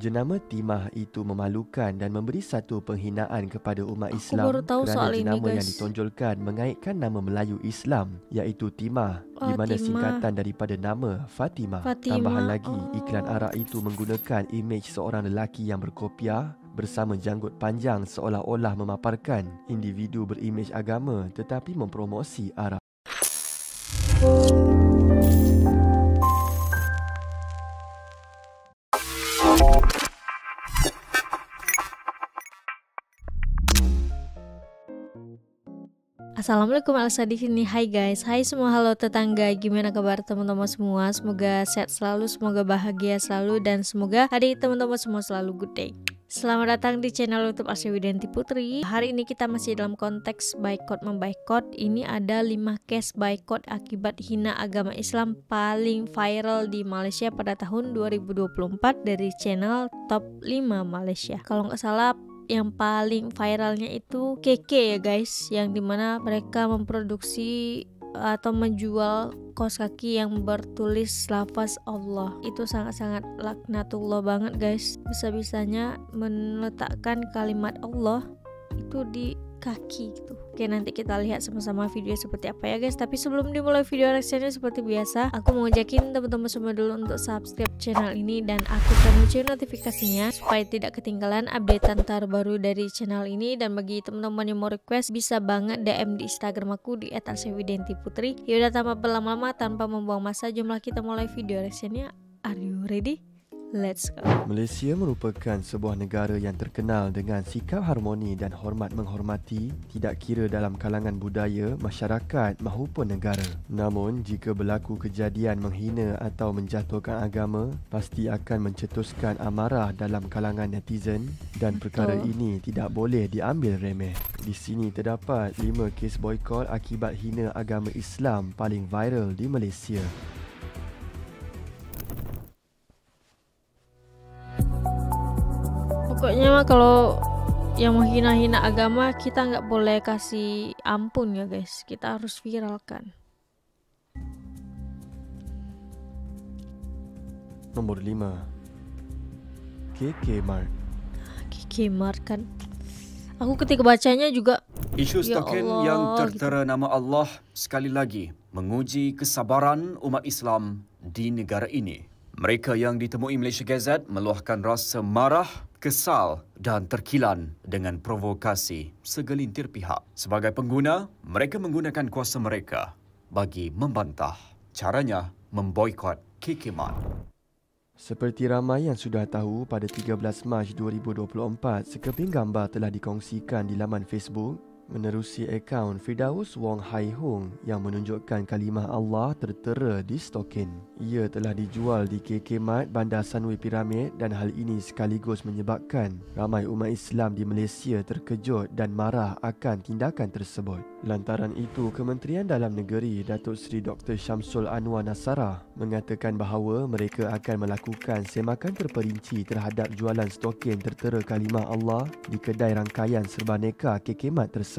Jenama Timah itu memalukan dan memberi satu penghinaan kepada umat Aku Islam baru tahu kerana soal ini, jenama yang guys. ditonjolkan mengaitkan nama Melayu Islam iaitu Timah, di mana Timah. singkatan daripada nama Fatimah. Fatimah. Tambahan lagi, iklan arak itu menggunakan imej seorang lelaki yang berkopiah bersama janggut panjang seolah-olah memaparkan individu berimej agama tetapi mempromosi arak. Assalamualaikum Elsa di sini. Hai guys, hai semua, halo tetangga. Gimana kabar teman-teman semua? Semoga sehat selalu, semoga bahagia selalu, dan semoga hari teman-teman semua selalu good day. Selamat datang di channel YouTube Asya Widianti Putri. Hari ini kita masih dalam konteks boykot memboykot. Ini ada 5 case boykot akibat hina agama Islam paling viral di Malaysia pada tahun 2024 dari channel Top 5 Malaysia. Kalau nggak salah yang paling viralnya itu KK ya guys, yang dimana mereka memproduksi atau menjual kaos kaki yang bertulis lafaz Allah. Itu sangat-sangat laknatullah banget guys, bisa-bisanya meletakkan kalimat Allah itu di kaki gitu. Oke, nanti kita lihat sama-sama video seperti apa ya guys. Tapi sebelum dimulai video reaksinya, seperti biasa aku mau ngajakin teman-teman semua dulu untuk subscribe channel ini dan aktifkan lonceng notifikasinya supaya tidak ketinggalan updatean terbaru dari channel ini. Dan bagi teman-teman yang mau request, bisa banget DM di Instagram aku di @asyawidiantiputri. Yaudah, tanpa berlama-lama, tanpa membuang masa, jomlah kita mulai video reaksinya. Are you ready? Let's go. Malaysia merupakan sebuah negara yang terkenal dengan sikap harmoni dan hormat menghormati, tidak kira dalam kalangan budaya, masyarakat maupun negara. Namun, jika berlaku kejadian menghina atau menjatuhkan agama, pasti akan mencetuskan amarah dalam kalangan netizen dan perkara ini tidak boleh diambil remeh. Di sini terdapat 5 kes boykot akibat hina agama Islam paling viral di Malaysia. Pokoknya mah kalau yang menghina-hina agama, kita nggak boleh kasih ampun ya guys, kita harus viralkan. Nombor 5, KK Mart. KK Mart kan, aku ketika bacanya juga isu ya stoken Allah, yang tertera nama Allah sekali lagi menguji kesabaran umat Islam di negara ini. Mereka yang ditemui Malaysia Gazette meluahkan rasa marah, kesal dan terkilan dengan provokasi segelintir pihak. Sebagai pengguna, mereka menggunakan kuasa mereka bagi membantah. Caranya memboikot KK Mart. Seperti ramai yang sudah tahu, pada 13 Mac 2024, sekeping gambar telah dikongsikan di laman Facebook menerusi akaun Firdaus Wong Hai Hong yang menunjukkan kalimah Allah tertera di stokin. Ia telah dijual di KK Mart Bandar Sunway Pyramid dan hal ini sekaligus menyebabkan ramai umat Islam di Malaysia terkejut dan marah akan tindakan tersebut. Lantaran itu, Kementerian Dalam Negeri Datuk Seri Dr. Syamsul Anwar Nasarah mengatakan bahawa mereka akan melakukan semakan terperinci terhadap jualan stokin tertera kalimah Allah di kedai rangkaian serbaneka KK Mart tersebut.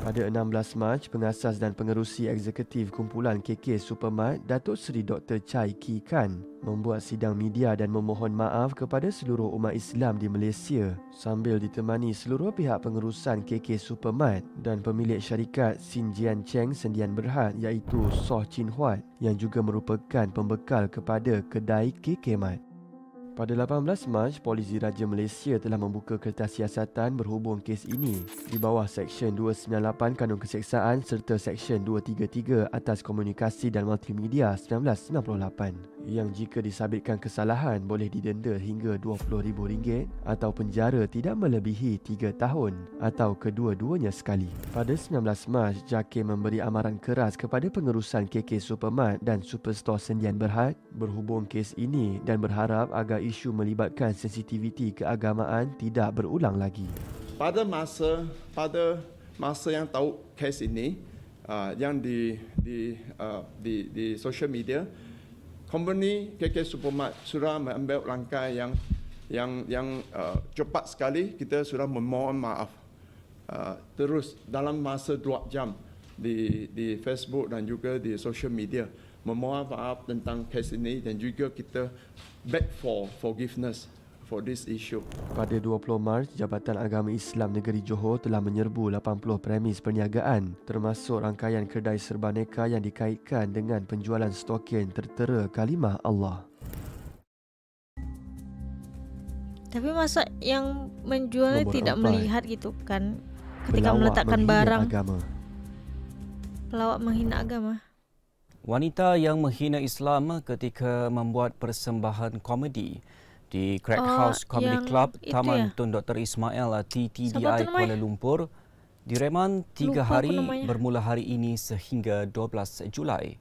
Pada 16 Mac, pengasas dan pengerusi eksekutif kumpulan KK Supermart, Datuk Seri Dr. Chai Ki Kan, membuat sidang media dan memohon maaf kepada seluruh umat Islam di Malaysia sambil ditemani seluruh pihak pengurusan KK Supermart dan pemilik syarikat Sin Jian Cheng Sendian Berhad iaitu Soh Chin Huat yang juga merupakan pembekal kepada kedai KK Mart. Pada 18 Mac, Polis Diraja Malaysia telah membuka kertas siasatan berhubung kes ini di bawah Seksyen 298 Kanun Keseksaan serta Seksyen 233 atas Komunikasi dan Multimedia 1998 yang jika disabitkan kesalahan boleh didenda hingga RM20,000 atau penjara tidak melebihi 3 tahun atau kedua-duanya sekali. Pada 19 Mac, JAKIM memberi amaran keras kepada pengurusan KK Supermart dan Superstore Sendian Berhad berhubung kes ini dan berharap agar isu melibatkan sensitiviti keagamaan tidak berulang lagi. Pada masa yang tahu kes ini, yang di social media, company KK Supermart sudah mengambil langkah yang cepat sekali. Kita sudah memohon maaf terus dalam masa 2 jam di Facebook dan juga di social media. memohon maaf tentang kes ini dan juga kita beg for forgiveness for this issue. Pada 20 Mac, Jabatan Agama Islam Negeri Johor telah menyerbu 80 premis perniagaan termasuk rangkaian kedai serbaneka yang dikaitkan dengan penjualan stokin tertera kalimah Allah. Tapi masa yang menjualnya Nombor tidak 4. melihat gitu kan ketika Pelawak meletakkan menghina barang. agama. Pelawak menghina agama. Wanita yang menghina Islam ketika membuat persembahan komedi di Crack House Comedy yang Club, itu Taman ya? Tun Dr. Ismail TTDI Siapa tu namanya? Kuala Lumpur direman 3 Lupa aku hari namanya. bermula hari ini sehingga 12 Julai.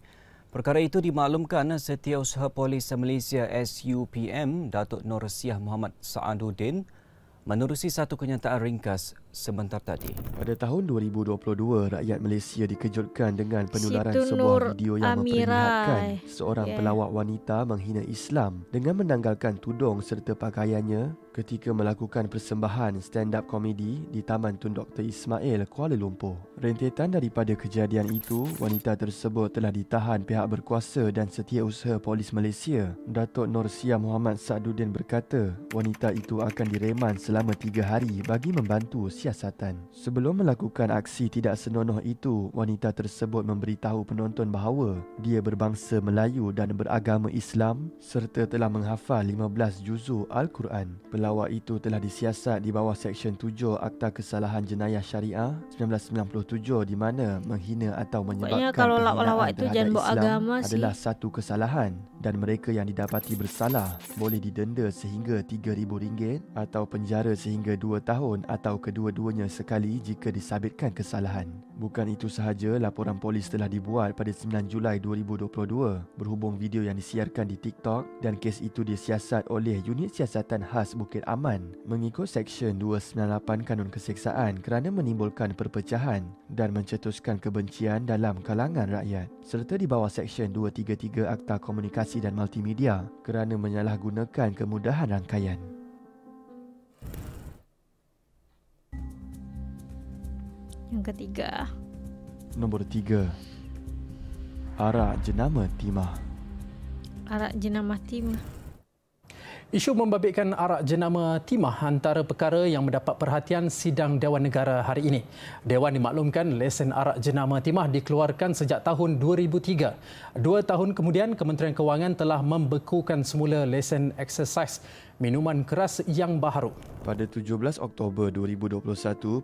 Perkara itu dimaklumkan Setiausaha Polis Malaysia SUPM Datuk Nur Siah Muhammad Saaduddin menerusi satu kenyataan ringkas sebentar tadi. Pada tahun 2022, rakyat Malaysia dikejutkan dengan penularan Situ sebuah Nur video yang Amirai. memperlihatkan seorang Yeah. pelawak wanita menghina Islam dengan menanggalkan tudung serta pakaiannya ketika melakukan persembahan stand-up komedi di Taman Tun Dr. Ismail, Kuala Lumpur. Rentetan daripada kejadian itu, wanita tersebut telah ditahan pihak berkuasa dan Setiausaha Polis Malaysia. Datuk Nur Siah Muhammad Saaduddin berkata, wanita itu akan direman selama 3 hari bagi membantu siasatan. Sebelum melakukan aksi tidak senonoh itu, wanita tersebut memberitahu penonton bahawa dia berbangsa Melayu dan beragama Islam serta telah menghafal 15 juzuk Al-Quran. Pelawak itu telah disiasat di bawah Seksyen 7 Akta Kesalahan Jenayah Syariah 1997 di mana menghina atau menyebabkan kalau penghinaan lawak-lawak itu terhadap jangan bawa Islam agama sih. adalah satu kesalahan dan mereka yang didapati bersalah boleh didenda sehingga RM3,000 atau penjara sehingga 2 tahun atau kedua-duanya sekali jika disabitkan kesalahan. Bukan itu sahaja, laporan polis telah dibuat pada 9 Julai 2022 berhubung video yang disiarkan di TikTok dan kes itu disiasat oleh Unit Siasatan Khas Bukit Aman mengikut Seksyen 298 Kanun Keseksaan kerana menimbulkan perpecahan dan mencetuskan kebencian dalam kalangan rakyat serta di bawah Seksyen 233 Akta Komunikasi dan Multimedia kerana menyalahgunakan kemudahan rangkaian. Yang ketiga, Nombor 3. Arak jenama timah. arak jenama timah. Isu membabitkan arak jenama timah antara perkara yang mendapat perhatian sidang Dewan Negara hari ini. Dewan dimaklumkan lesen arak jenama timah dikeluarkan sejak tahun 2003. 2 tahun kemudian, Kementerian Kewangan telah membekukan semula lesen eksersis minuman keras yang baharu. Pada 17 Oktober 2021,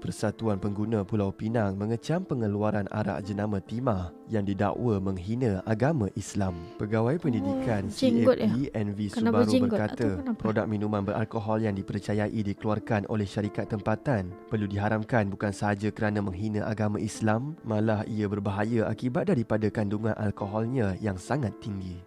Persatuan Pengguna Pulau Pinang mengecam pengeluaran arak jenama timah yang didakwa menghina agama Islam. Pegawai Pendidikan jenggot ya? CAP NV Kenapa Subaru jenggot berkata, atau kenapa? produk minuman beralkohol yang dipercayai dikeluarkan oleh syarikat tempatan perlu diharamkan bukan sahaja kerana menghina agama Islam, malah ia berbahaya akibat daripada kandungan alkoholnya yang sangat tinggi.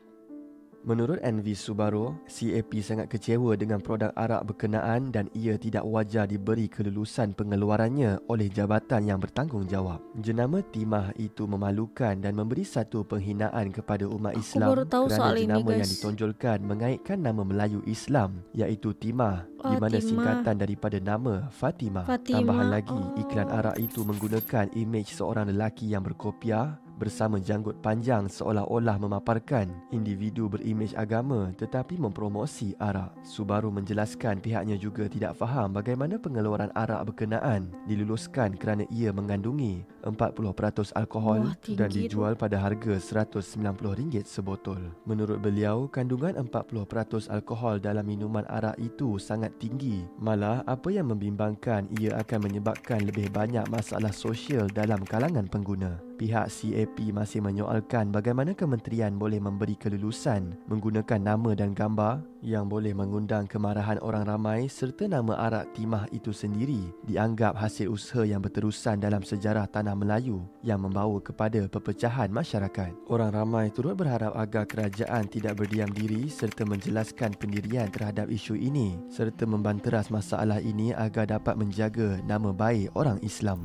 Menurut NV Subaru, CAP sangat kecewa dengan produk arak berkenaan dan ia tidak wajar diberi kelulusan pengeluarannya oleh jabatan yang bertanggungjawab. Jenama timah itu memalukan dan memberi satu penghinaan kepada umat Islam baru tahu kerana soal ini, jenama yang guys. ditonjolkan mengaitkan nama Melayu Islam iaitu Timah di mana Fatimah. singkatan daripada nama Fatimah. Fatimah, Tambahan lagi, oh. iklan arak itu menggunakan imej seorang lelaki yang berkopiah bersama janggut panjang seolah-olah memaparkan individu berimej agama tetapi mempromosi arak. Subaru menjelaskan pihaknya juga tidak faham bagaimana pengeluaran arak berkenaan diluluskan kerana ia mengandungi 40% alkohol Wah, tinggi dan tu. dijual pada harga RM190 sebotol. Menurut beliau, kandungan 40% alkohol dalam minuman arak itu sangat tinggi. Malah, apa yang membimbangkan ia akan menyebabkan lebih banyak masalah sosial dalam kalangan pengguna. Pihak CAP masih menyoalkan bagaimana kementerian boleh memberi kelulusan menggunakan nama dan gambar yang boleh mengundang kemarahan orang ramai serta nama arak timah itu sendiri dianggap hasil usaha yang berterusan dalam sejarah tanah Melayu yang membawa kepada perpecahan masyarakat. Orang ramai turut berharap agar kerajaan tidak berdiam diri serta menjelaskan pendirian terhadap isu ini serta membanteras masalah ini agar dapat menjaga nama baik orang Islam.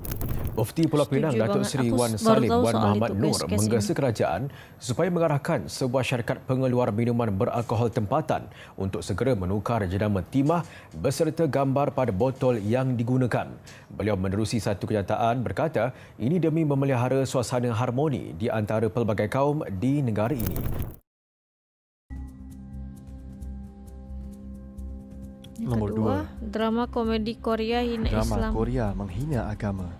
Mufti Pulau Setuju Pinang Datuk banget. Seri Aku Wan baru Salim tahu Wan soal Muhammad itu, Nur kes-kes menggesa ini. kerajaan supaya mengarahkan sebuah syarikat pengeluar minuman beralkohol tempatan untuk segera menukar jenama timah beserta gambar pada botol yang digunakan. Beliau menerusi satu kenyataan berkata Ini demi memelihara suasana harmoni di antara pelbagai kaum di negara ini. Yang Nombor kedua, drama komedi Korea hina Drama Islam. Korea menghina agama.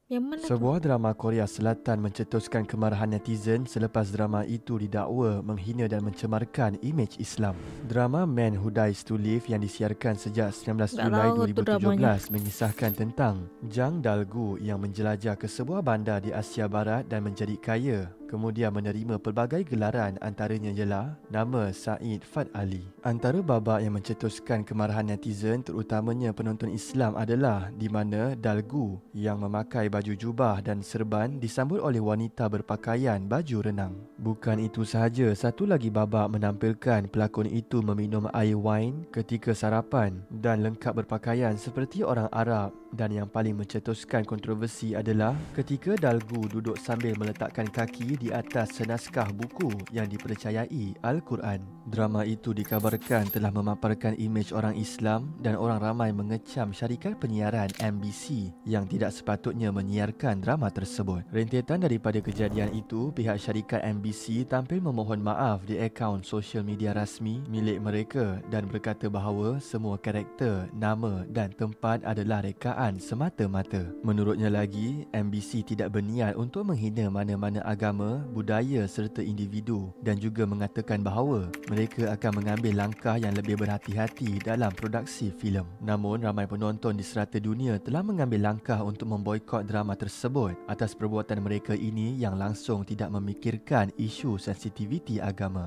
Yang mana tuh? Sebuah drama Korea Selatan mencetuskan kemarahan netizen selepas drama itu didakwa menghina dan mencemarkan imej Islam. Drama Man Who Dies to Live yang disiarkan sejak 19 Tak Julai tahu tu dramanya. 2017 mengisahkan tentang Jang Dalgu yang menjelajah ke sebuah bandar di Asia Barat dan menjadi kaya. Kemudian menerima pelbagai gelaran, antaranya ialah nama Said Fad Ali. Antara babak yang mencetuskan kemarahan netizen terutamanya penonton Islam adalah di mana Dalgu yang memakai baju jubah dan serban disambut oleh wanita berpakaian baju renang. Bukan itu sahaja, satu lagi babak menampilkan pelakon itu meminum air wine ketika sarapan dan lengkap berpakaian seperti orang Arab. Dan yang paling mencetuskan kontroversi adalah ketika Dalgu duduk sambil meletakkan kaki di atas senaskah buku yang dipercayai Al-Quran. Drama itu dikabarkan telah memaparkan imej orang Islam dan orang ramai mengecam syarikat penyiaran MBC yang tidak sepatutnya menyiarkan drama tersebut. Rentetan daripada kejadian itu, pihak syarikat MBC tampil memohon maaf di akaun sosial media rasmi milik mereka dan berkata bahawa semua karakter, nama dan tempat adalah rekaan semata-mata. Menurutnya lagi, MBC tidak berniat untuk menghina mana-mana agama, budaya serta individu dan juga mengatakan bahawa mereka akan mengambil langkah yang lebih berhati-hati dalam produksi filem. Namun, ramai penonton di serata dunia telah mengambil langkah untuk memboikot drama tersebut atas perbuatan mereka ini yang langsung tidak memikirkan isu sensitiviti agama.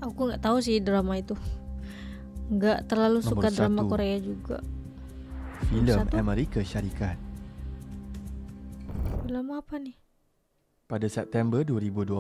Aku nggak tahu sih drama itu. Nggak terlalu Nombor suka drama satu. Korea juga. Filem Satu. Amerika Syarikat. Film apa nih? Pada September 2012,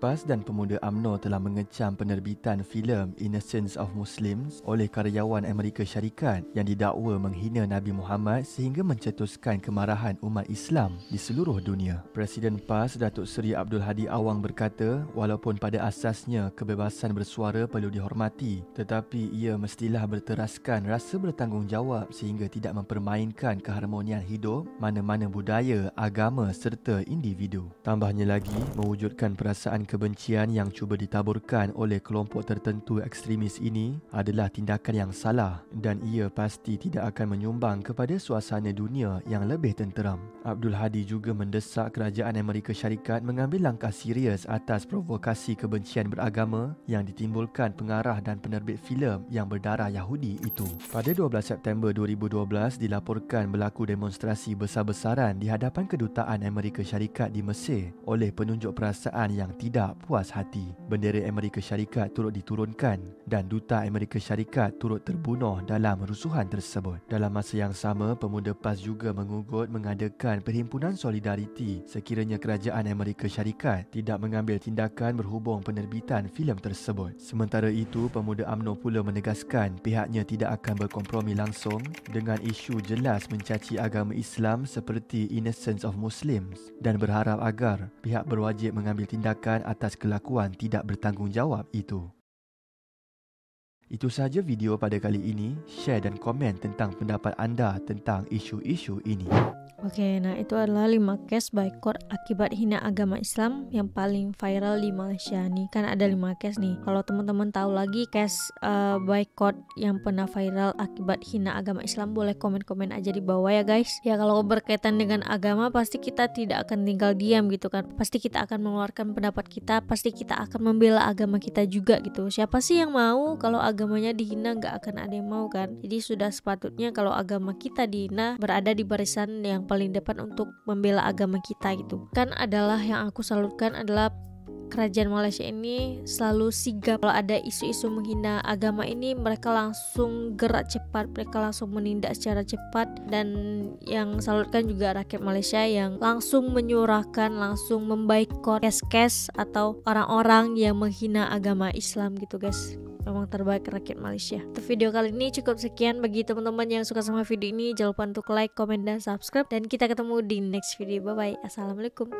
PAS dan Pemuda UMNO telah mengecam penerbitan filem Innocence of Muslims oleh karyawan Amerika Syarikat yang didakwa menghina Nabi Muhammad sehingga mencetuskan kemarahan umat Islam di seluruh dunia. Presiden PAS Datuk Seri Abdul Hadi Awang berkata, walaupun pada asasnya kebebasan bersuara perlu dihormati, tetapi ia mestilah berteraskan rasa bertanggungjawab sehingga tidak mempermainkan keharmonian hidup mana-mana budaya, agama serta individu. Tambahnya lagi, mewujudkan perasaan kebencian yang cuba ditaburkan oleh kelompok tertentu ekstremis ini adalah tindakan yang salah dan ia pasti tidak akan menyumbang kepada suasana dunia yang lebih tenteram. Abdul Hadi juga mendesak kerajaan Amerika Syarikat mengambil langkah serius atas provokasi kebencian beragama yang ditimbulkan pengarah dan penerbit filem yang berdarah Yahudi itu. Pada 12 September 2012 dilaporkan berlaku demonstrasi besar-besaran di hadapan kedutaan Amerika Syarikat di Mesir oleh penunjuk perasaan yang tidak puas hati. Bendera Amerika Syarikat turut diturunkan dan duta Amerika Syarikat turut terbunuh dalam rusuhan tersebut. Dalam masa yang sama, pemuda PAS juga mengugut mengadakan perhimpunan solidariti sekiranya kerajaan Amerika Syarikat tidak mengambil tindakan berhubung penerbitan filem tersebut. Sementara itu, pemuda UMNO pula menegaskan pihaknya tidak akan berkompromi langsung dengan isu jelas mencaci agama Islam seperti Innocence of Muslims dan berharap agar pihak berwajib mengambil tindakan atas kelakuan tidak bertanggungjawab itu. Itu sahaja video pada kali ini. Share dan komen tentang pendapat anda tentang isu-isu ini. Oke, nah itu adalah 5 case boykot akibat hina agama Islam yang paling viral di Malaysia nih. Kan ada 5 case nih. Kalau teman-teman tahu lagi case boykot yang pernah viral akibat hina agama Islam, boleh komen-komen aja di bawah ya guys. Ya kalau berkaitan dengan agama pasti kita tidak akan tinggal diam gitu kan. Pasti kita akan mengeluarkan pendapat kita, pasti kita akan membela agama kita juga gitu. Siapa sih yang mau kalau agamanya dihina? Nggak akan ada yang mau kan. Jadi sudah sepatutnya kalau agama kita dihina berada di barisan yang paling depan untuk membela agama kita gitu. Kan adalah yang aku salutkan adalah kerajaan Malaysia ini selalu sigap kalau ada isu-isu menghina agama ini, mereka langsung gerak cepat, mereka langsung menindak secara cepat. Dan yang salutkan juga rakyat Malaysia yang langsung menyuarakan, langsung memboikot kes-kes atau orang-orang yang menghina agama Islam gitu guys. Memang terbaik rakyat Malaysia. Untuk video kali ini cukup sekian. Bagi teman-teman yang suka sama video ini, jangan lupa untuk like, komen, dan subscribe. Dan kita ketemu di next video. Bye bye. Assalamualaikum.